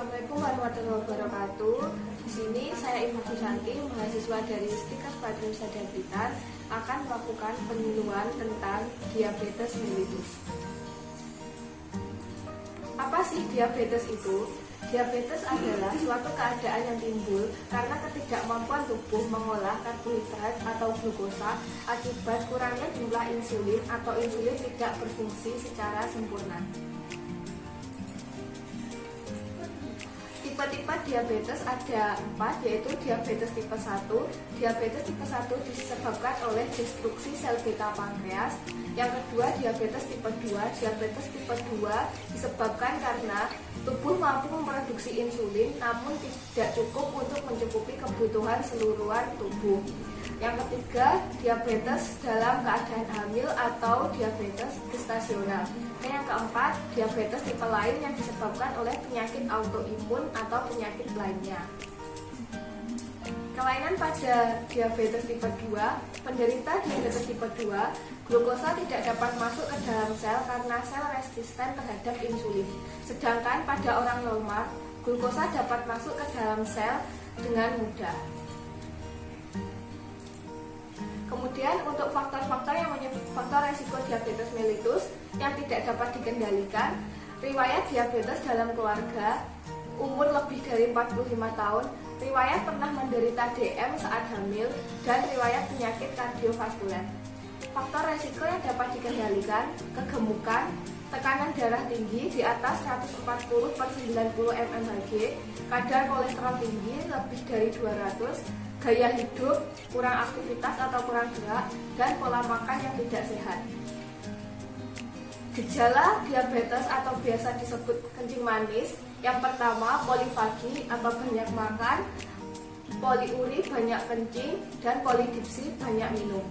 Assalamualaikum warahmatullahi wabarakatuh. Di sini saya Ibu Susanti, mahasiswa dari Stikers Badrun Sadar Blitar, akan melakukan penyuluhan tentang diabetes mellitus. Apa sih diabetes itu? Diabetes adalah suatu keadaan yang timbul karena ketidakmampuan tubuh mengolah karbohidrat atau glukosa akibat kurangnya jumlah insulin atau insulin tidak berfungsi secara sempurna. Tipe-tipe diabetes ada 4, yaitu diabetes tipe 1. Diabetes tipe 1 disebabkan oleh destruksi sel beta pankreas. Yang kedua, diabetes tipe 2. Diabetes tipe 2 disebabkan karena tubuh mampu memproduksi insulin namun tidak cukup untuk mencukupi kebutuhan seluruhan tubuh. Yang ketiga, diabetes dalam keadaan hamil atau diabetes gestasional. Dan yang keempat, diabetes tipe lain yang disebabkan oleh penyakit autoimun atau penyakit lainnya. Kelainan pada diabetes tipe 2, penderita diabetes tipe 2, glukosa tidak dapat masuk ke dalam sel karena sel resisten terhadap insulin. Sedangkan pada orang normal, glukosa dapat masuk ke dalam sel dengan mudah. Kemudian untuk faktor-faktor yang faktor resiko diabetes mellitus yang tidak dapat dikendalikan, riwayat diabetes dalam keluarga, umur lebih dari 45 tahun, riwayat pernah menderita DM saat hamil, dan riwayat penyakit kardiovaskuler. Faktor resiko yang dapat dikendalikan, kegemukan, tekanan darah tinggi di atas 140/90 mmHg, kadar kolesterol tinggi lebih dari 200, gaya hidup, kurang aktivitas atau kurang gerak, dan pola makan yang tidak sehat. Gejala diabetes atau biasa disebut kencing manis, yang pertama polifagi atau banyak makan, poliuri banyak kencing, dan polidipsi banyak minum.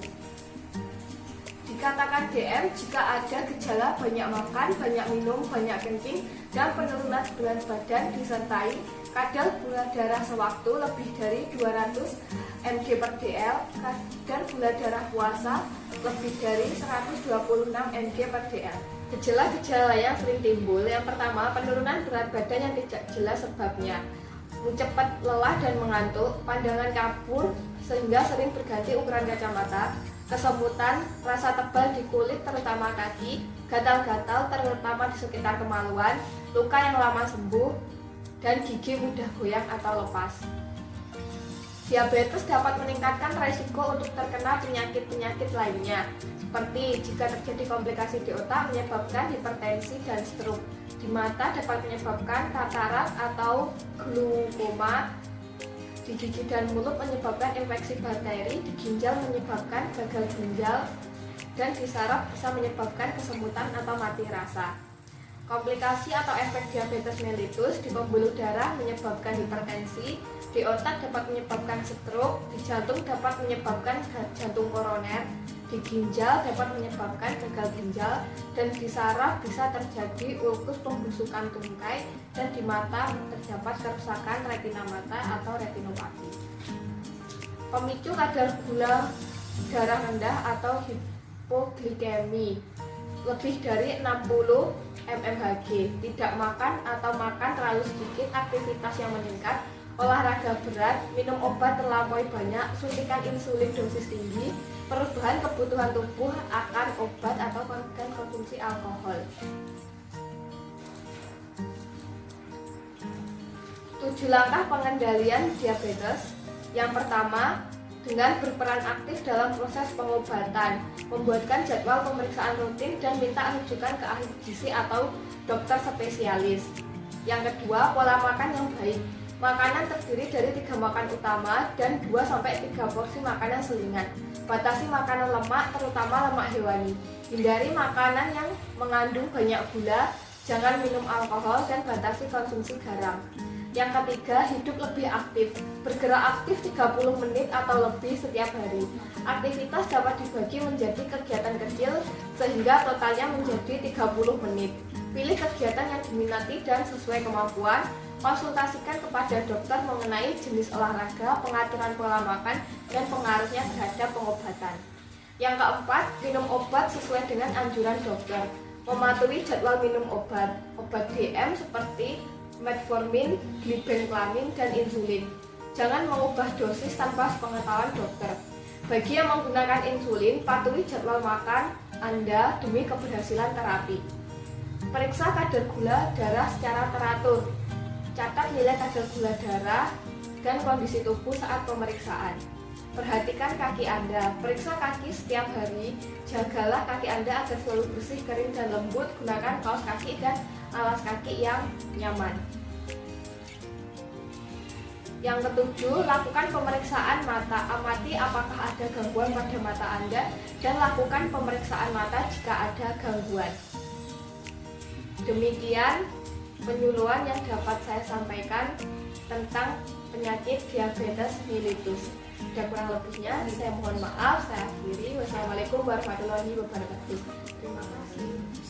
Dikatakan DM jika ada gejala banyak makan, banyak minum, banyak kencing, dan penurunan berat badan disertai kadar gula darah sewaktu lebih dari 200 mg/dl, kadar gula darah puasa lebih dari 126 mg/dl. Gejala-gejala yang sering timbul, yang pertama penurunan berat badan yang tidak jelas sebabnya, cepat lelah dan mengantuk, pandangan kabur sehingga sering berganti ukuran kacamata, kesemutan, rasa tebal di kulit terutama kaki, gatal-gatal terutama di sekitar kemaluan, luka yang lama sembuh, dan gigi mudah goyang atau lepas. Diabetes dapat meningkatkan risiko untuk terkena penyakit-penyakit lainnya, seperti jika terjadi komplikasi di otak menyebabkan hipertensi dan stroke. Di mata dapat menyebabkan katarak atau glaukoma, di gigi dan mulut menyebabkan infeksi bakteri, di ginjal menyebabkan gagal ginjal, dan di saraf bisa menyebabkan kesemutan atau mati rasa. Komplikasi atau efek diabetes mellitus di pembuluh darah menyebabkan hipertensi, di otak dapat menyebabkan stroke, di jantung dapat menyebabkan jantung koroner, di ginjal dapat menyebabkan gagal ginjal, dan di saraf bisa terjadi ulkus pembusukan tungkai, dan di mata terdapat kerusakan retina mata atau retinopati. Pemicu kadar gula darah rendah atau hipoglikemi lebih dari 60 mmHg, tidak makan atau makan terlalu sedikit, aktivitas yang meningkat, olahraga berat, minum obat terlampaui banyak, suntikan insulin dosis tinggi, perubahan kebutuhan tubuh akan obat atau konsumsi alkohol. 7 langkah pengendalian diabetes. Yang pertama, dengan berperan aktif dalam proses pengobatan, membuatkan jadwal pemeriksaan rutin dan minta rujukan ke ahli gizi atau dokter spesialis. Yang kedua, pola makan yang baik. Makanan terdiri dari 3 makan utama dan 2-3 porsi makanan selingan. Batasi makanan lemak, terutama lemak hewani. Hindari makanan yang mengandung banyak gula, jangan minum alkohol, dan batasi konsumsi garam. Yang ketiga, hidup lebih aktif. Bergerak aktif 30 menit atau lebih setiap hari. Aktivitas dapat dibagi menjadi kegiatan kecil sehingga totalnya menjadi 30 menit. Pilih kegiatan yang diminati dan sesuai kemampuan. Konsultasikan kepada dokter mengenai jenis olahraga, pengaturan pola makan, dan pengaruhnya terhadap pengobatan. Yang keempat, minum obat sesuai dengan anjuran dokter. Mematuhi jadwal minum obat DM seperti metformin, glibenclamid, dan insulin. Jangan mengubah dosis tanpa pengetahuan dokter. Bagi yang menggunakan insulin, patuhi jadwal makan Anda demi keberhasilan terapi. Periksa kadar gula darah secara teratur. Catat nilai kadar gula darah dan kondisi tubuh saat pemeriksaan. Perhatikan kaki Anda, periksa kaki setiap hari. Jagalah kaki Anda agar selalu bersih, kering, dan lembut. Gunakan kaos kaki dan alas kaki yang nyaman. Yang ketujuh, lakukan pemeriksaan mata. Amati apakah ada gangguan pada mata Anda dan lakukan pemeriksaan mata jika ada gangguan. Demikian penyuluhan yang dapat saya sampaikan tentang penyakit diabetes mellitus. Dan kurang lebihnya saya mohon maaf, saya akhiri. Wassalamualaikum warahmatullahi wabarakatuh. Terima kasih.